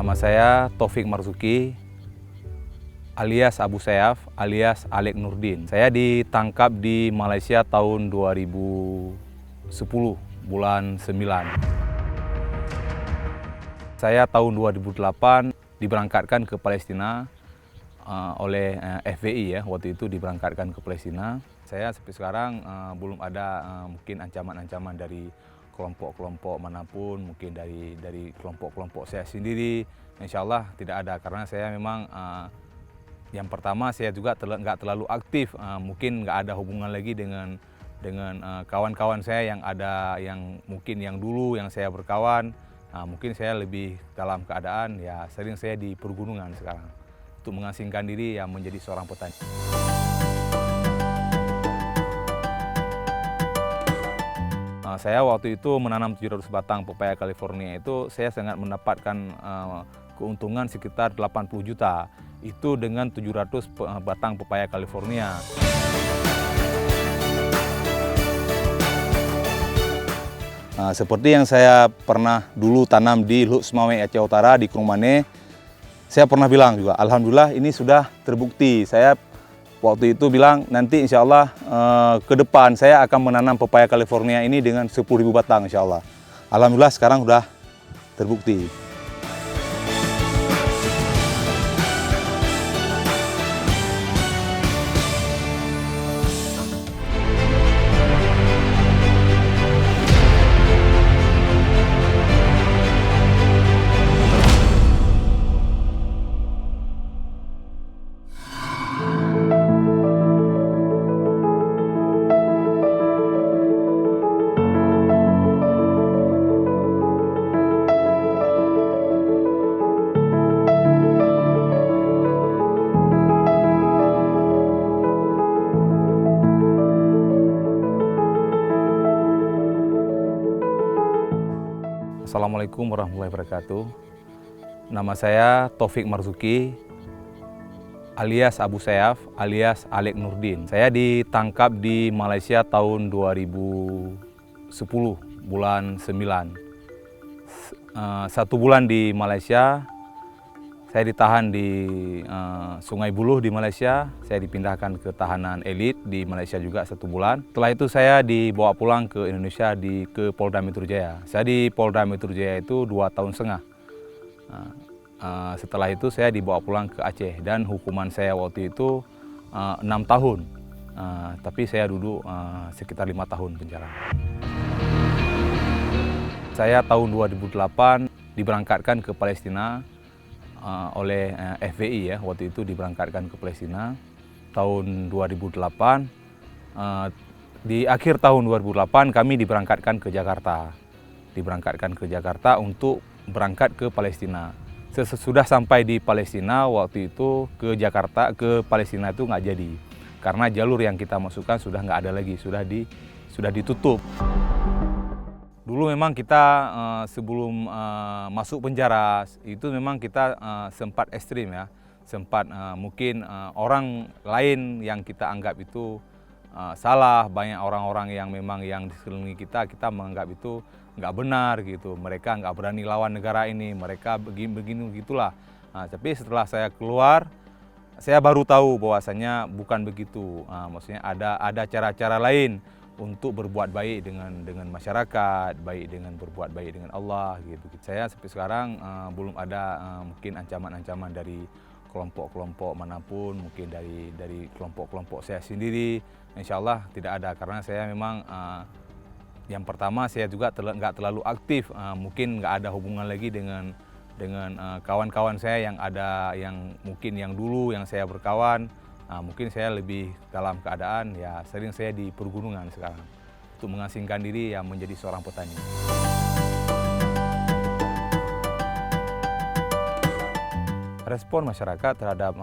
Nama saya Taufik Marzuki alias Abu Sayyaf alias Alek Nurdin. Saya ditangkap di Malaysia tahun 2010 bulan 9. Saya tahun 2008 diberangkatkan ke Palestina oleh FPI ya, waktu itu diberangkatkan ke Palestina. Saya sampai sekarang belum ada mungkin ancaman-ancaman dari kelompok-kelompok manapun, mungkin dari kelompok-kelompok saya sendiri. Insya Allah tidak ada, karena saya memang yang pertama saya juga nggak terlalu aktif, mungkin nggak ada hubungan lagi dengan kawan-kawan saya yang ada, yang mungkin yang dulu yang saya berkawan. Mungkin saya lebih dalam keadaan ya sering saya di pergunungan sekarang untuk mengasingkan diri yang menjadi seorang petani. Saya waktu itu menanam 700 batang pepaya California, itu saya sangat mendapatkan keuntungan sekitar 80 juta. Itu dengan 700 batang pepaya California. Seperti yang saya pernah dulu tanam di Luk Semawai Aceh Utara di Krungmane, saya pernah bilang juga, alhamdulillah ini sudah terbukti. Saya waktu itu bilang nanti insya Allah ke depan saya akan menanam pepaya California ini dengan 10.000 batang insya Allah. Alhamdulillah sekarang sudah terbukti. Assalamualaikum warahmatullahi wabarakatuh. Nama saya Taufik Marzuki alias Abu Sayyaf alias Alek Nurdin. Saya ditangkap di Malaysia tahun 2010 bulan 9. 1 bulan di Malaysia, saya ditahan di Sungai Buloh di Malaysia. Saya dipindahkan ke tahanan elit di Malaysia juga 1 bulan. Setelah itu saya dibawa pulang ke Indonesia ke Polda Metro Jaya. Saya di Polda Metro Jaya itu 2,5 tahun. Setelah itu saya dibawa pulang ke Aceh dan hukuman saya waktu itu 6 tahun. Tapi saya duduk sekitar 5 tahun penjara. Saya tahun 2008 diberangkatkan ke Palestina oleh FPI ya, waktu itu diberangkatkan ke Palestina tahun 2008. Di akhir tahun 2008 kami diberangkatkan ke Jakarta untuk berangkat ke Palestina. Sesudah sampai di Palestina waktu itu ke Palestina itu nggak jadi, karena jalur yang kita masukkan sudah nggak ada lagi, sudah ditutup. Dulu memang kita sebelum masuk penjara itu memang kita sempat ekstrim ya, sempat mungkin orang lain yang kita anggap itu salah, banyak orang-orang yang memang yang di sekeliling kita menganggap itu nggak benar gitu, mereka nggak berani lawan negara ini, mereka begini begitulah. Tapi setelah saya keluar, saya baru tahu bahwasanya bukan begitu. Maksudnya ada cara-cara lain untuk berbuat baik dengan masyarakat, berbuat baik dengan Allah gitu. Saya sampai sekarang belum ada mungkin ancaman-ancaman dari kelompok-kelompok manapun, mungkin dari kelompok-kelompok saya sendiri. Insya Allah tidak ada, karena saya memang yang pertama saya juga nggak terlalu aktif, mungkin nggak ada hubungan lagi dengan kawan-kawan saya yang ada, yang mungkin yang dulu yang saya berkawan. Mungkin saya lebih dalam keadaan ya sering saya di pergunungan sekarang untuk mengasingkan diri yang menjadi seorang petani. Respon masyarakat terhadap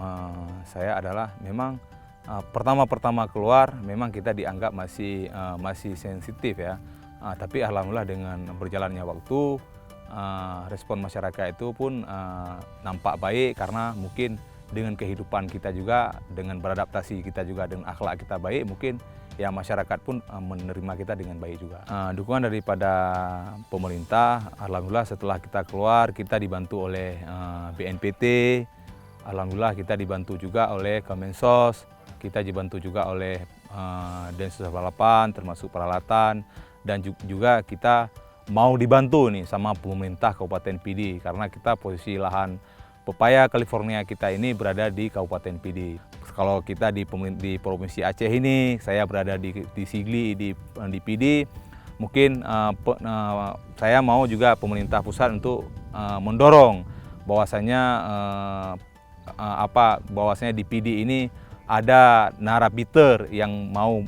saya adalah memang pertama keluar memang kita dianggap masih sensitif ya. Tapi alhamdulillah dengan berjalannya waktu, respon masyarakat itu pun nampak baik, karena mungkin dengan kehidupan kita juga, dengan beradaptasi kita juga, dengan akhlak kita baik, mungkin ya masyarakat pun menerima kita dengan baik juga. Dukungan daripada pemerintah, alhamdulillah setelah kita keluar kita dibantu oleh BNPT, alhamdulillah kita dibantu juga oleh Kemensos, kita dibantu juga oleh Densus 88 termasuk peralatan, dan juga kita mau dibantu nih sama pemerintah Kabupaten Pidi karena kita posisi lahan pepaya California kita ini berada di Kabupaten Pidi. Kalau kita di Provinsi Aceh ini, saya berada di Sigli di Pidi, mungkin saya mau juga pemerintah pusat untuk mendorong bahwasanya bahwasanya di Pidi ini ada narapiter yang mau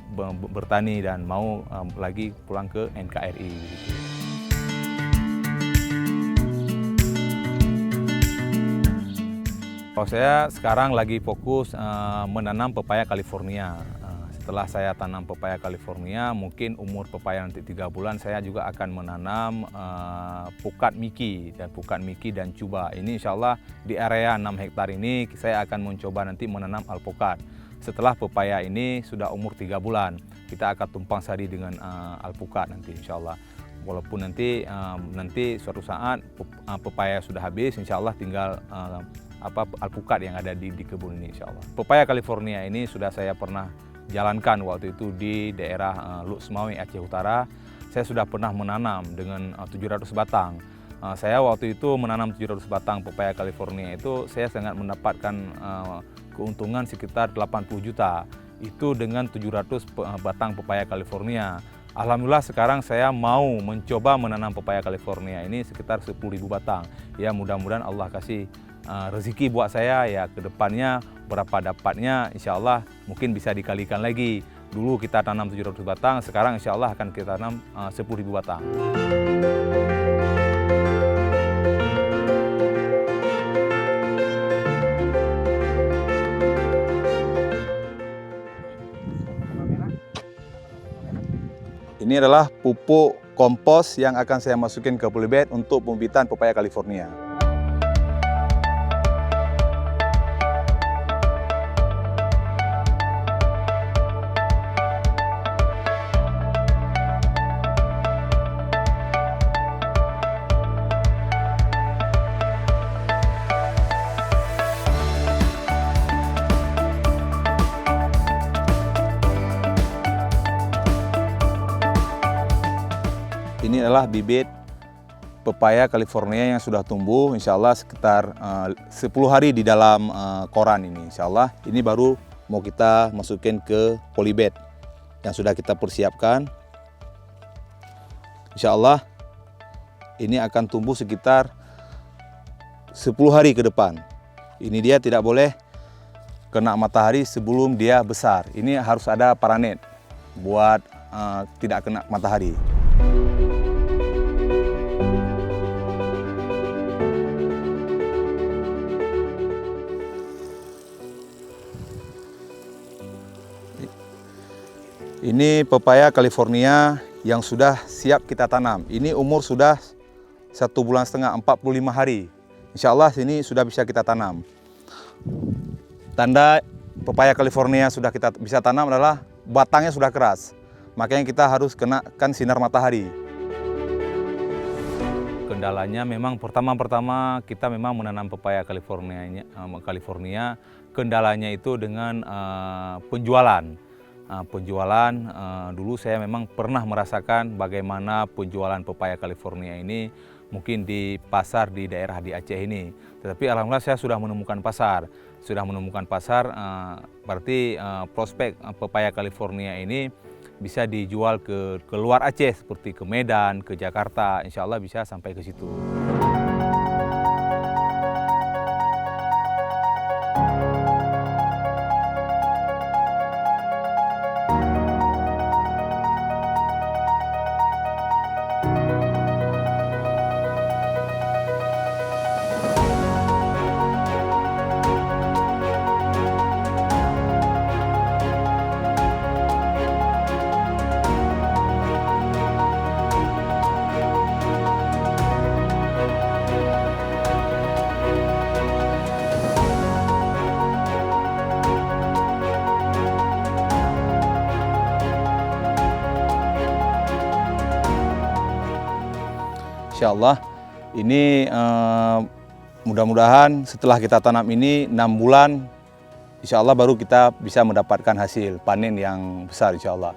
bertani dan mau lagi pulang ke NKRI. Kalau saya sekarang lagi fokus menanam pepaya California. Setelah saya tanam pepaya California, mungkin umur pepaya nanti 3 bulan, saya juga akan menanam pukat miki dan cuba. Ini insya Allah di area 6 hektar ini saya akan mencoba nanti menanam alpukat. Setelah pepaya ini sudah umur 3 bulan, kita akan tumpang sari dengan alpukat nanti insya Allah. Walaupun nanti suatu saat pepaya sudah habis, insya Allah tinggal alpukat yang ada di kebun ini insya Allah. Pepaya California ini sudah saya pernah jalankan waktu itu di daerah Luk Semawe, Aceh Utara. Saya sudah pernah menanam dengan 700 batang. Saya waktu itu menanam 700 batang pepaya California itu saya sangat mendapatkan keuntungan sekitar 80 juta. Itu dengan 700 batang pepaya California. Alhamdulillah sekarang saya mau mencoba menanam pepaya California ini sekitar 10.000 batang. Ya mudah-mudahan Allah kasih rezeki buat saya ya, ke depannya berapa dapatnya insya Allah mungkin bisa dikalikan lagi. Dulu kita tanam 700 batang, sekarang insya Allah akan kita tanam 10.000 batang. Ini adalah pupuk kompos yang akan saya masukin ke polybag untuk pembibitan pepaya California. Ini adalah bibit pepaya California yang sudah tumbuh, insya Allah sekitar 10 hari di dalam koran ini. Insya Allah ini baru mau kita masukin ke polybag yang sudah kita persiapkan. Insya Allah ini akan tumbuh sekitar 10 hari ke depan. Ini dia tidak boleh kena matahari sebelum dia besar. Ini harus ada paranet buat tidak kena matahari. Ini pepaya California yang sudah siap kita tanam. Ini umur sudah 1,5 bulan, 45 hari. Insya Allah ini sudah bisa kita tanam. Tanda pepaya California sudah kita bisa tanam adalah batangnya sudah keras. Makanya kita harus kenakan sinar matahari. Kendalanya memang pertama kita memang menanam pepaya California. Kendalanya itu dengan penjualan. Dulu saya memang pernah merasakan bagaimana penjualan pepaya California ini mungkin di pasar di daerah di Aceh ini. Tetapi alhamdulillah saya sudah menemukan pasar. Berarti prospek pepaya California ini bisa dijual ke luar Aceh seperti ke Medan, ke Jakarta. Insya Allah bisa sampai ke situ. Insya Allah ini mudah-mudahan setelah kita tanam ini 6 bulan, insya Allah baru kita bisa mendapatkan hasil panen yang besar insya Allah.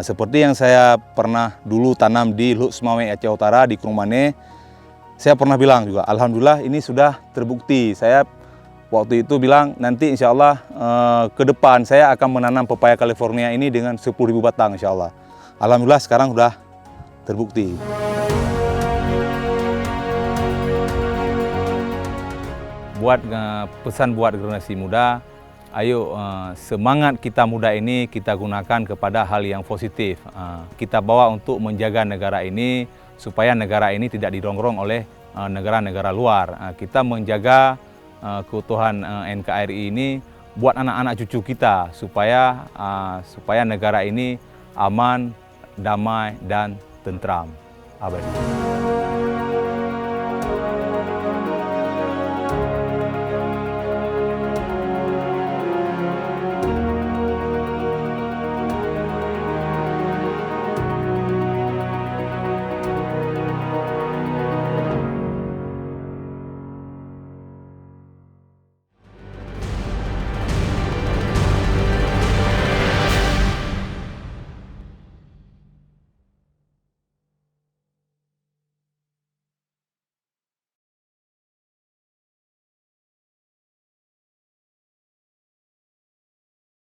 Seperti yang saya pernah dulu tanam di Luk Semawe Aceh Utara di Krungmane, saya pernah bilang juga, alhamdulillah ini sudah terbukti. Saya waktu itu bilang nanti insya Allah ke depan saya akan menanam pepaya California ini dengan 10.000 batang insya Allah. Alhamdulillah sekarang sudah terbukti. Pesan buat generasi muda, ayo semangat kita muda ini kita gunakan kepada hal yang positif. Kita bawa untuk menjaga negara ini supaya negara ini tidak dirongrong oleh negara-negara luar. Kita menjaga keutuhan NKRI ini buat anak-anak cucu kita supaya negara ini aman, damai dan tentram abadi.